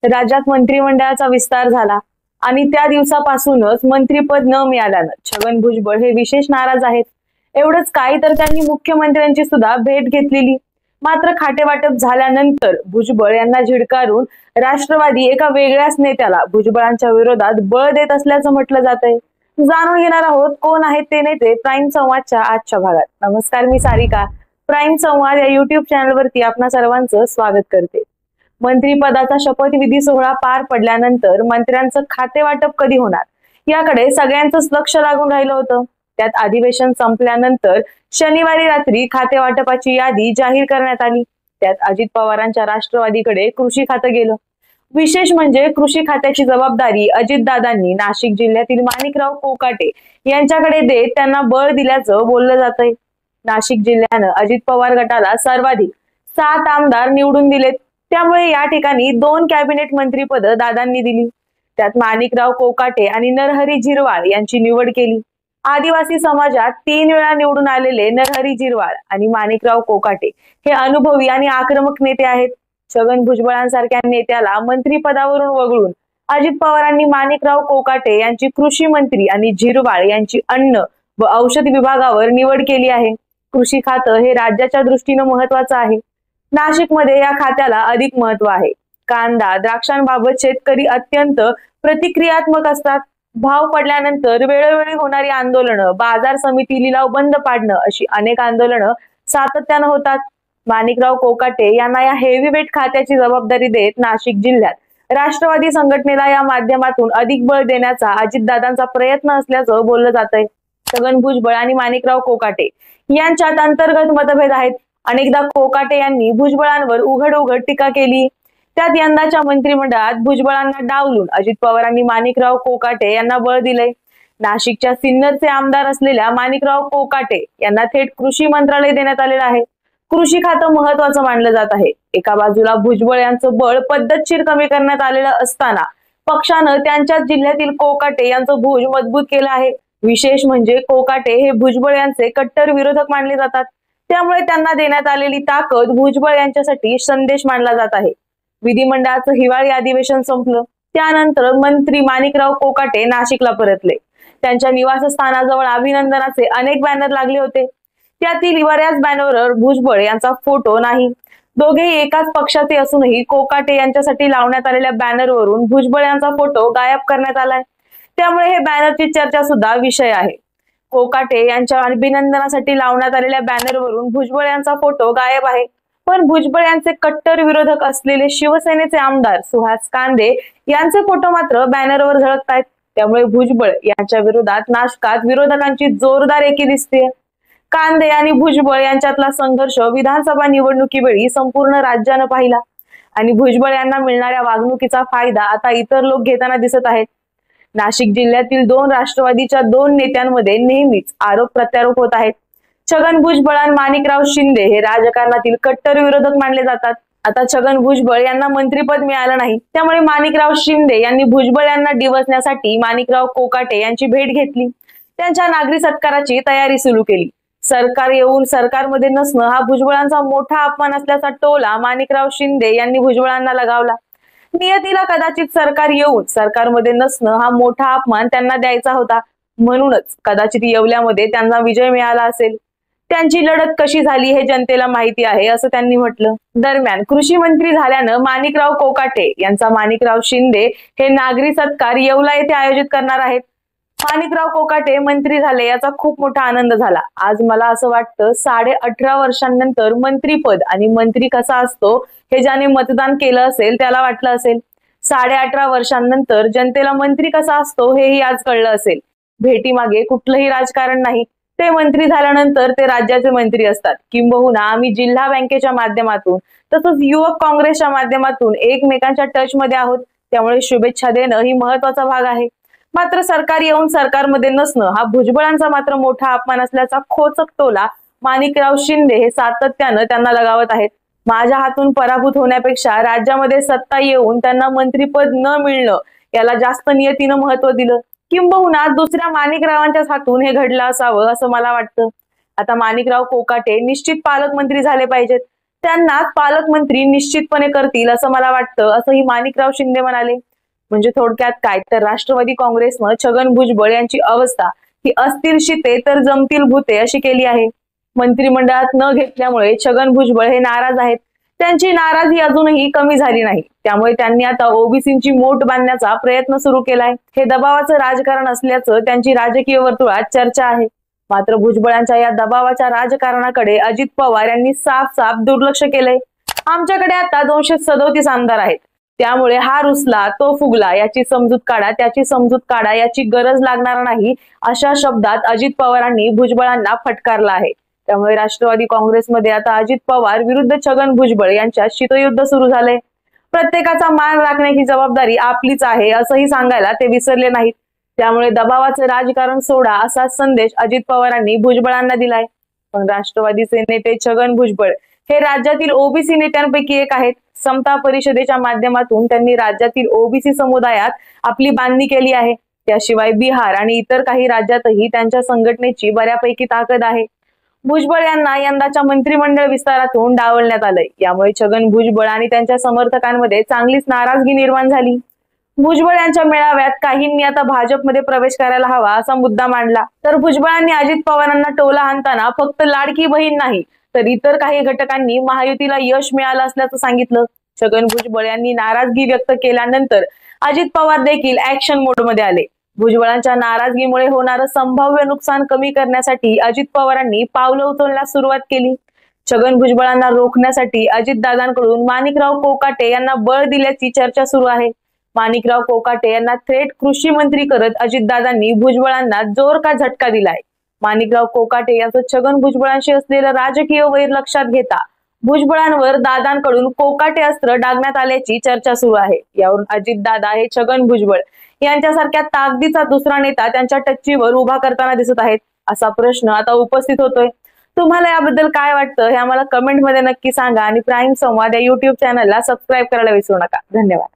राज्यात मंत्रिमंडळाचा विस्तार झाला आणि त्या दिवसापासूनच मंत्रिपद न मिळाल्यानं छगन भुजबळ हे विशेष नाराज आहेत. एवढंच काय तर त्यांनी मुख्यमंत्र्यांची सुद्धा भेट घेतलेली. मात्र खातेवाटप झाल्यानंतर भुजबळ यांना झिडकारून राष्ट्रवादी एका वेगळ्याच नेत्याला भुजबळांच्या विरोधात बळ देत असल्याचं म्हटलं जातंय. जाणून घेणार आहोत कोण आहेत ते नेते प्राईम संवादच्या आजच्या भागात. नमस्कार, मी सारिका. प्राईम संवाद या युट्यूब चॅनलवरती आपणा सर्वांचं स्वागत करते. मंत्रिपदाचा शपथविधी सोहळा पार पडल्यानंतर मंत्र्यांचं खाते वाटप कधी होणार याकडे सगळ्यांचंच लक्ष लागून राहिलं होतं. त्यात अधिवेशन संपल्यानंतर शनिवारी रात्री खाते वाटपाची यादी जाहीर करण्यात आली. त्यात अजित पवारांच्या राष्ट्रवादीकडे कृषी खातं गेलं. विशेष म्हणजे कृषी खात्याची जबाबदारी अजितदादांनी नाशिक जिल्ह्यातील माणिकराव कोकाटे यांच्याकडे देत त्यांना बळ दिल्याचं बोललं जातंय. नाशिक जिल्ह्यानं अजित पवार गटाला सर्वाधिक 7 आमदार निवडून दिलेत. त्यामुळे या ठिकाणी 2 कॅबिनेट मंत्रीपद दादांनी दिली. त्यात माणिकराव कोकाटे आणि नरहरी झिरवाळ यांची निवड केली. आदिवासी समाजात 3 वेळा निवडून आलेले नरहरी झिरवाळ आणि माणिकराव कोकाटे हे अनुभवी आणि आक्रमक नेते आहेत. छगन भुजबळांसारख्या नेत्याला मंत्रिपदावरून वगळून अजित पवारांनी माणिकराव कोकाटे यांची कृषी मंत्री आणि झिरवाळ यांची अन्न व औषध विभागावर निवड केली आहे. कृषी खातं हे राज्याच्या दृष्टीनं महत्वाचं आहे. नाशिकमध्ये या खात्याला अधिक महत्व आहे. कांदा, द्राक्षांबाबत शेतकरी अत्यंत प्रतिक्रियात्मक असतात. भाव पडल्यानंतर वेळोवेळी होणारी आंदोलनं, बाजार समिती लिलाव बंद पाडणं अशी अनेक आंदोलनं सातत्यानं होतात. माणिकराव कोकाटे यांना या हेवीवेट खात्याची जबाबदारी देत नाशिक जिल्ह्यात राष्ट्रवादी संघटनेला या माध्यमातून अधिक बळ देण्याचा अजितदादांचा प्रयत्न असल्याचं बोललं जातंय. छगन भुजबळ आणि माणिकराव कोकाटे यांच्यात अंतर्गत मतभेद आहेत. अनेकदा कोकाटे यांनी भुजबळांवर उघड टीका केली. त्यात यंदाच्या मंत्रिमंडळात भुजबळांना डावलून अजित पवारांनी माणिकराव कोकाटे यांना बळ दिले. नाशिकच्या सिन्नरचे आमदार असलेल्या माणिकराव कोकाटे यांना थेट कृषी मंत्रालय देण्यात आलेलं आहे. कृषी खातं महत्वाचं मानलं जात आहे. एका बाजूला भुजबळ यांचं बळ पद्धतशीर कमी करण्यात आलेलं असताना पक्षानं त्यांच्याच जिल्ह्यातील कोकाटे यांचं भुज मजबूत केलं आहे. विशेष म्हणजे कोकाटे हे भुजबळ यांचे कट्टर विरोधक मानले जातात. त्यामुळे त्यांना देण्यात आलेली ताकद भुजबळ यांच्यासाठी संदेश मानला जात आहे. विधिमंडळाचं हिवाळी अधिवेशन संपलं. त्यानंतर मंत्री माणिकराव कोकाटे नाशिकला परतले. त्यांच्या निवासस्थानाजवळ अभिनंदनाचे अनेक बॅनर लागले होते. त्यातील बऱ्याच बॅनरवर भुजबळ यांचा फोटो नाही. दोघेही एकाच पक्षाचे असूनही कोकाटे यांच्यासाठी लावण्यात आलेल्या बॅनरवरून भुजबळ यांचा फोटो गायब करण्यात आलाय. त्यामुळे हे बॅनरची चर्चा सुद्धा विषय आहे. कोकाटे यांच्या अभिनंदनासाठी लावण्यात आलेल्या बॅनरवरून भुजबळ यांचा फोटो गायब आहे. पण भुजबळ यांचे कट्टर विरोधक असलेले शिवसेनेचे आमदार सुहास कांदे यांचे फोटो मात्र बॅनरवर झळकतायत. त्यामुळे भुजबळ यांच्या विरोधात नाशकात विरोधकांची जोरदार एकी दिसते. कांदे आणि भुजबळ यांच्यातला संघर्ष विधानसभा निवडणुकीवेळी संपूर्ण राज्यानं पाहिला आणि भुजबळ यांना मिळणाऱ्या वागणुकीचा फायदा आता इतर लोक घेताना दिसत आहेत. नाशिक जिल्ह्यातील 2 राष्ट्रवादीच्या 2 नेत्यांमध्ये नेहमीच आरोप प्रत्यारोप होत आहेत. छगन भुजबळ आणि माणिकराव शिंदे हे राजकारणातील कट्टर विरोधक मानले जातात. आता छगन भुजबळ यांना मंत्रिपद मिळालं नाही. त्यामुळे माणिकराव शिंदे यांनी भुजबळ यांना डिवचण्यासाठी माणिकराव कोकाटे यांची भेट घेतली. त्यांच्या नागरी सत्काराची तयारी सुरू केली. सरकार येऊन सरकारमध्ये नसणं हा भुजबळांचा मोठा अपमान असल्याचा टोला माणिकराव शिंदे यांनी भुजबळांना लगावला. नियतीला कदाचित सरकार येऊन सरकारमध्ये नसणं हा मोठा अपमान त्यांना द्यायचा होता. म्हणूनच कदाचित येवल्यामध्ये त्यांना विजय मिळाला असेल. त्यांची लढत कशी झाली हे जनतेला माहिती आहे असं त्यांनी म्हटलं. दरम्यान कृषी मंत्री झाल्यानं माणिकराव कोकाटे यांचा माणिकराव शिंदे हे नागरी सत्कार येवला येथे आयोजित करणार आहेत. माणिकराव कोकाटे मंत्री झाले याचा खूप मोठा आनंद झाला. आज मला असं वाटतं 18.5 वर्षांनंतर मंत्रीपद आणि मंत्री कसा असतो हे ज्याने मतदान केलं असेल त्याला वाटलं असेल. 18.5 वर्षांनंतर जनतेला मंत्री कसा असतो हेही आज कळलं असेल. भेटीमागे कुठलंही राजकारण नाही. ते मंत्री झाल्यानंतर ते राज्याचे मंत्री असतात. किंबहुना आम्ही जिल्हा बँकेच्या माध्यमातून तसंच युवक काँग्रेसच्या माध्यमातून एकमेकांच्या टच मध्ये आहोत. त्यामुळे शुभेच्छा देणं ही महत्वाचा भाग आहे. मात्र सरकार येऊन सरकारमध्ये नसणं हा भुजबळांचा मात्र मोठा अपमान असल्याचा खोचक टोला माणिकराव शिंदे हे सातत्यानं त्यांना लगावत आहेत. माझ्या हातून पराभूत होण्यापेक्षा राज्यामध्ये सत्ता येऊन त्यांना मंत्रिपद न मिळणं याला जास्त नियतीनं महत्व दिलं. किंबहुना दुसऱ्या माणिकरावांच्याच हातून हे घडलं असावं असं मला वाटतं. आता माणिकराव कोकाटे निश्चित पालकमंत्री झाले पाहिजेत. त्यांनाच पालकमंत्री निश्चितपणे करतील असं मला वाटतं, असंही माणिकराव शिंदे म्हणाले. म्हणजे थोडक्यात काय तर राष्ट्रवादी काँग्रेसनं छगन भुजबळ यांची अवस्था ही असतील शीते तर जमतील भूते अशी केली आहे. मंत्रिमंडळात न घेतल्यामुळे छगन भुजबळ हे नाराज आहेत. त्यांची नाराजी अजूनही कमी झाली नाही. त्यामुळे त्यांनी आता ओबीसींची मोट बांधण्याचा प्रयत्न सुरू केलाय. हे दबावाचं राजकारण असल्याचं त्यांची राजकीय वर्तुळात चर्चा आहे. मात्र भुजबळांच्या या दबावाच्या राजकारणाकडे अजित पवार यांनी साफ दुर्लक्ष केलंय. आमच्याकडे आता 237 आमदार आहेत, त्यामुळे हा रुसला तो फुगला, याची समजूत काढा त्याची समजूत काढा, याची गरज लागणार नाही, अशा शब्दात अजित पवारांनी भुजबळांना फटकारलं आहे. त्यामुळे राष्ट्रवादी काँग्रेसमध्ये आता अजित पवार विरुद्ध छगन भुजबळ यांच्यात शीतयुद्ध सुरू झालंय. प्रत्येकाचा मान राखण्याची जबाबदारी आपलीच आहे असंही सांगायला ते विसरले नाहीत. त्यामुळे दबावाचं राजकारण सोडा असा संदेश अजित पवारांनी भुजबळांना दिलाय. पण राष्ट्रवादीचे नेते छगन भुजबळ हे राज्यातील ओबीसी नेत्यांपैकी एक आहेत. समता परिषदेच्या माध्यमातून त्यांनी राज्यातील ओबीसी समुदायात आपली बांधणी केली आहे. त्याशिवाय बिहार आणि इतर काही राज्यातही त्यांच्या संघटनेची बऱ्यापैकी ताकद आहे. भुजबळ यांना यंदाच्या मंत्रिमंडळ विस्तारातून डावलण्यात आलंय. यामुळे छगन भुजबळ आणि त्यांच्या समर्थकांमध्ये चांगलीच नाराजगी निर्माण झाली. भुजबळ यांच्या मेळाव्यात काहींनी आता भाजपमध्ये प्रवेश करायला हवा असा मुद्दा मांडला. तर भुजबळांनी अजित पवारांना टोला हाणताना फक्त लाडकी बहीण नाही तर इतर काही घटकांनी महायुतीला यश मिळालं असल्याचं सांगितलं. छगन भुजबळ यांनी नाराजगी व्यक्त केल्यानंतर अजित पवार देखील ऍक्शन मोडमध्ये आले. भुजबळांच्या नाराजगीमुळे होणारं संभाव्य नुकसान कमी करण्यासाठी अजित पवारांनी पावलं उचलण्यास सुरुवात केली. छगन भुजबळांना रोखण्यासाठी अजितदादांकडून माणिकराव कोकाटे यांना बळ दिल्याची चर्चा सुरू आहे. माणिकराव कोकाटे यांना थेट कृषी मंत्री करत अजितदादांनी भुजबळांना जोर का झटका दिलाय. माणिकराव कोकाटे यांचं छगन भुजबळांशी असलेलं राजकीय वैर लक्षात घेता भुजबळांवर दादांकडून कोकाटे अस्त्र डागण्यात आल्याची चर्चा सुरू आहे. यावरून अजितदादा हे छगन भुजबळ यांच्यासारख्या ताकदीचा दुसरा नेता त्यांच्या टच्चीवर उभा करताना दिसत आहेत असा प्रश्न आता उपस्थित होतोय. तुम्हाला याबद्दल काय वाटतं हे आम्हाला कमेंटमध्ये नक्की सांगा आणि प्राईम संवाद या युट्यूब चॅनलला सबस्क्राईब करायला विसरू नका. धन्यवाद.